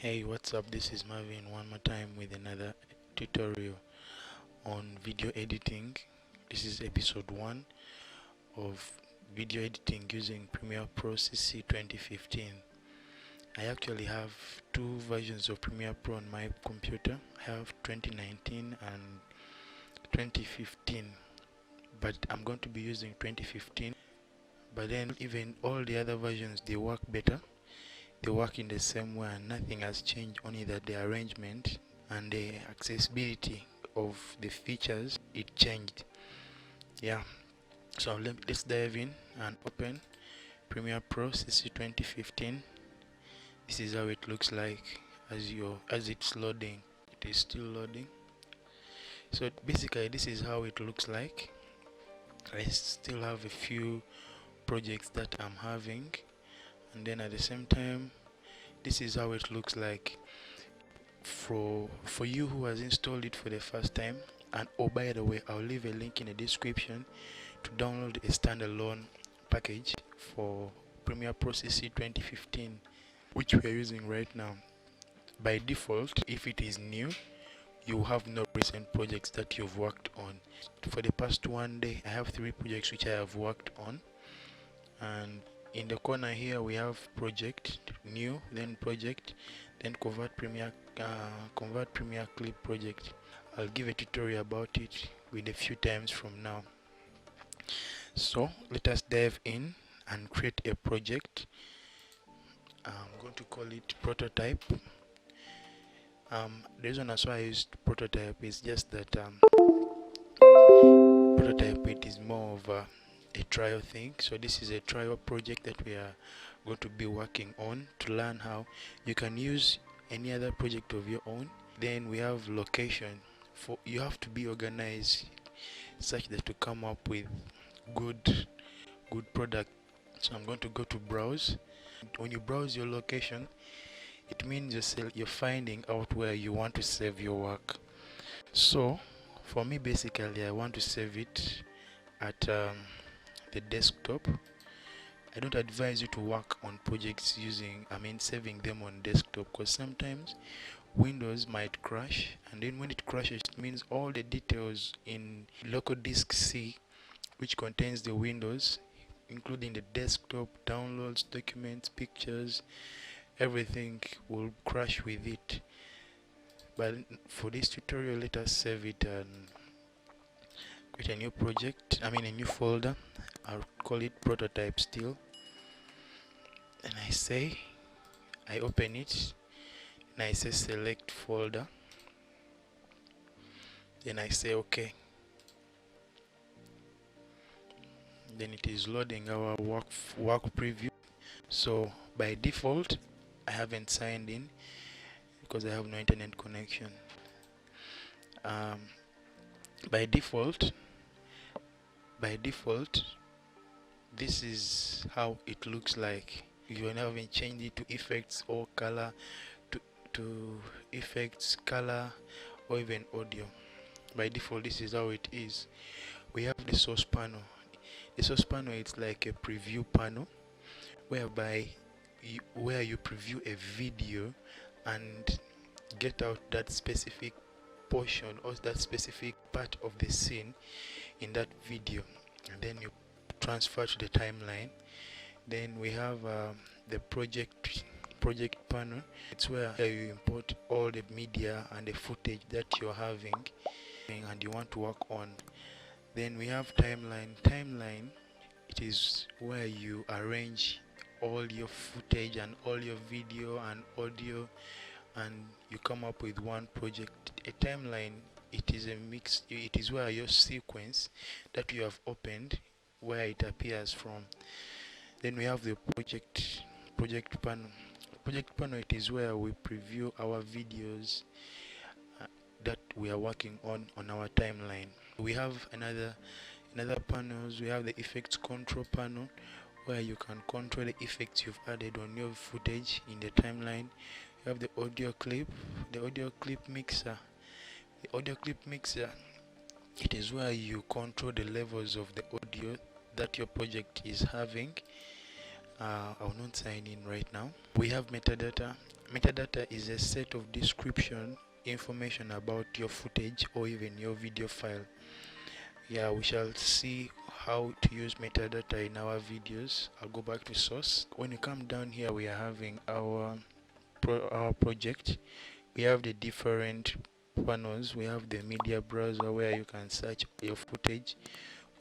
Hey, what's up? This is Marvin one more time with another tutorial on video editing. This is episode 1 of video editing using Premiere Pro CC 2015. I actually have two versions of Premiere Pro on my computer. I have 2019 and 2015, but I'm going to be using 2015. But then even all the other versions, they work better. They work in the same way and nothing has changed, only that the arrangement and the accessibility of the features, it changed. Yeah, so let's dive in and open Premiere Pro CC 2015. This is how it looks like as it's loading. It is still loading. So basically this is how it looks like. I still have a few projects that I'm having, and then at the same time this is how it looks like for you who has installed it for the first time. And oh, by the way, I'll leave a link in the description to download a standalone package for Premiere Pro CC 2015, which we are using right now. By default, if it is new, you have no recent projects that you've worked on. For the past one day, I have 3 projects which I have worked on, and in the corner here we have project, new, then project, then convert Premiere clip project. I'll give a tutorial about it with a few times from now. So let us dive in and create a project. I'm going to call it prototype. The reason that's why I used prototype is just that prototype, it is more of a trial thing. So this is a trial project that we are going to be working on to learn how you can use any other project of your own. Then we have location. For you have to be organized such that to come up with good product. So I'm going to go to browse. When you browse your location, it means you're finding out where you want to save your work. So for me, basically I want to save it at the desktop. I don't advise you to work on projects saving them on desktop, because sometimes Windows might crash, and then when it crashes, it means all the details in local disk C, which contains the Windows, including the desktop, downloads, documents, pictures, everything will crash with it. But for this tutorial, let us save it and create a new project, a new folder. I'll call it prototype still, and I open it, and I say select folder, then I say OK. Then it is loading our work preview. So by default I haven't signed in because I have no internet connection. By default this is how it looks like. You haven't changed it to effects or color, to effects, color, or even audio. By default this is how it is. We have the source panel. The source panel is like a preview panel whereby where you preview a video and get out that specific portion or that specific part of the scene in that video, and then you transfer to the timeline. Then we have the project panel. It's where you import all the media and the footage that you're having and you want to work on. Then we have timeline. It is where you arrange all your footage and all your video and audio, and you come up with one project. A timeline, it is a mix. It is where your sequence that you have opened, where it appears from. Then we have the project panel. Project panel, it is where we preview our videos that we are working on our timeline. We have another panels. We have the effects control panel, where you can control the effects you've added on your footage in the timeline. You have the audio clip mixer. The audio clip mixer, it is where you control the levels of the audio that your project is having. I'll not sign in right now. We have metadata. Metadata is a set of description information about your footage or even your video file. Yeah, we shall see how to use metadata in our videos. I'll go back to source. When you come down here, we are having our project. We have the different panels. We have the media browser where you can search your footage.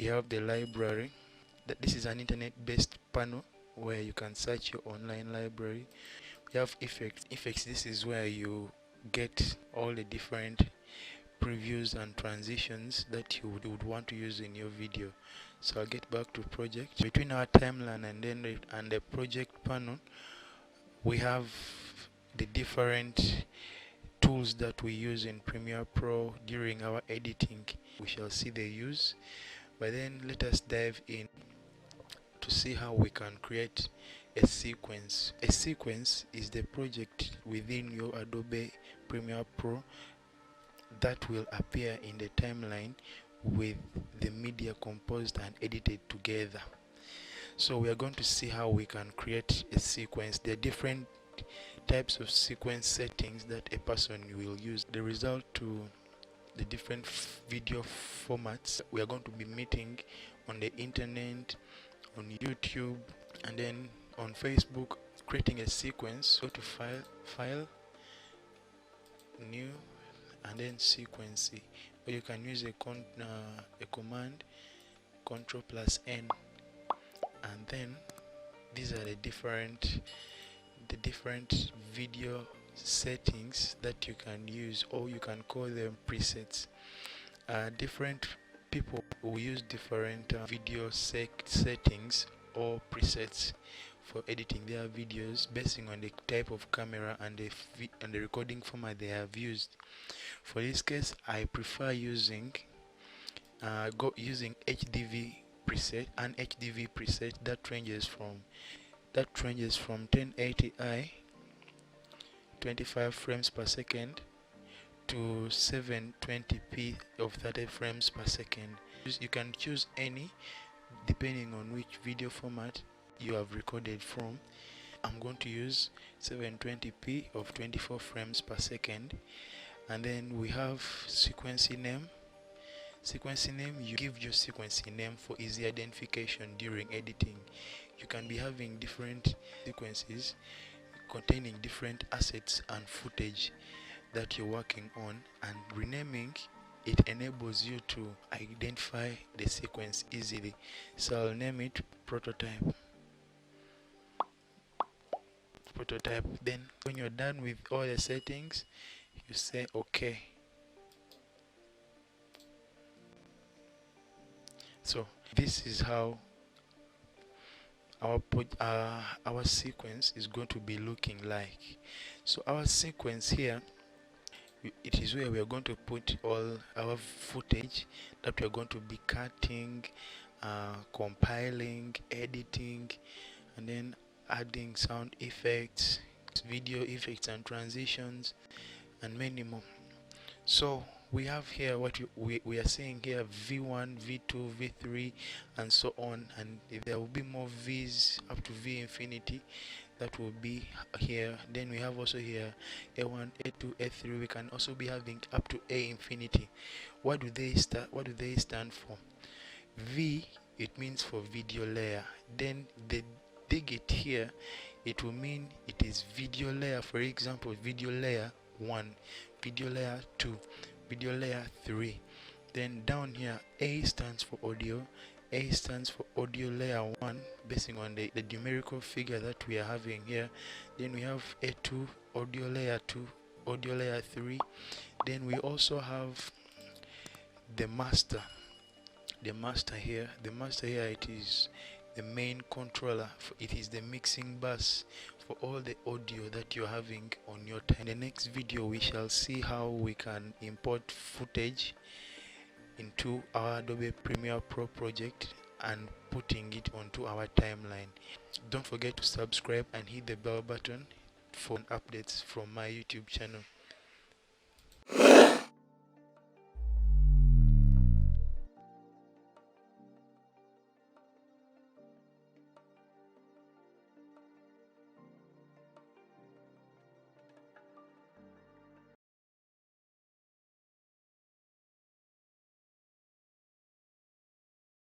We have the library. This is an internet-based panel where you can search your online library. We have effects. This is where you get all the different previews and transitions that you would want to use in your video. So I'll get back to project. Between our timeline and the project panel, we have the different tools that we use in Premiere Pro during our editing. We shall see the use, but then let us dive in to see how we can create a sequence. A sequence is the project within your Adobe Premiere Pro that will appear in the timeline with the media composed and edited together. So we are going to see how we can create a sequence. There are different types of sequence settings that a person will use. The result to the different video formats we are going to be meeting on the internet, on YouTube, and then on Facebook. Creating a sequence, go to file, new, and then sequence. Or you can use a command, Ctrl+N, and then these are the different video settings that you can use, or you can call them presets. Different people will use different video settings or presets for editing their videos based on the type of camera and the recording format they have used. For this case, I prefer using HDV preset, and HDV preset that ranges from 1080i 25 frames per second to 720p of 30 frames per second. You can choose any depending on which video format you have recorded from. I'm going to use 720p of 24 frames per second. And then we have sequencing name. Sequencing name, you give your sequencing name for easy identification during editing. You can be having different sequences containing different assets and footage that you're working on, and renaming it enables you to identify the sequence easily. So I'll name it prototype. Then when you're done with all the settings, you say OK. So this is how our sequence is going to be looking like. So our sequence here, it is where we are going to put all our footage that we are going to be cutting, compiling, editing, and then adding sound effects, video effects and transitions, and many more. So we have here what we are seeing here: V1, V2, V3, and so on, and there will be more V's up to V infinity that will be here. Then we have also here A1, A2, A3. We can also be having up to A infinity. What do they stand for? V, it means for video layer. Then the digit here, it will mean it is video layer. For example, video layer 1, video layer 2, video layer 3. Then down here, A stands for audio. A stands for audio layer 1, basing on the numerical figure that we are having here. Then we have A2, audio layer 2, audio layer 3. Then we also have the master. The master here, it is the main controller. It is the mixing bus for all the audio that you're having on your time. In the next video, we shall see how we can import footage into our Adobe Premiere Pro project and putting it onto our timeline. Don't forget to subscribe and hit the bell button for updates from my YouTube channel.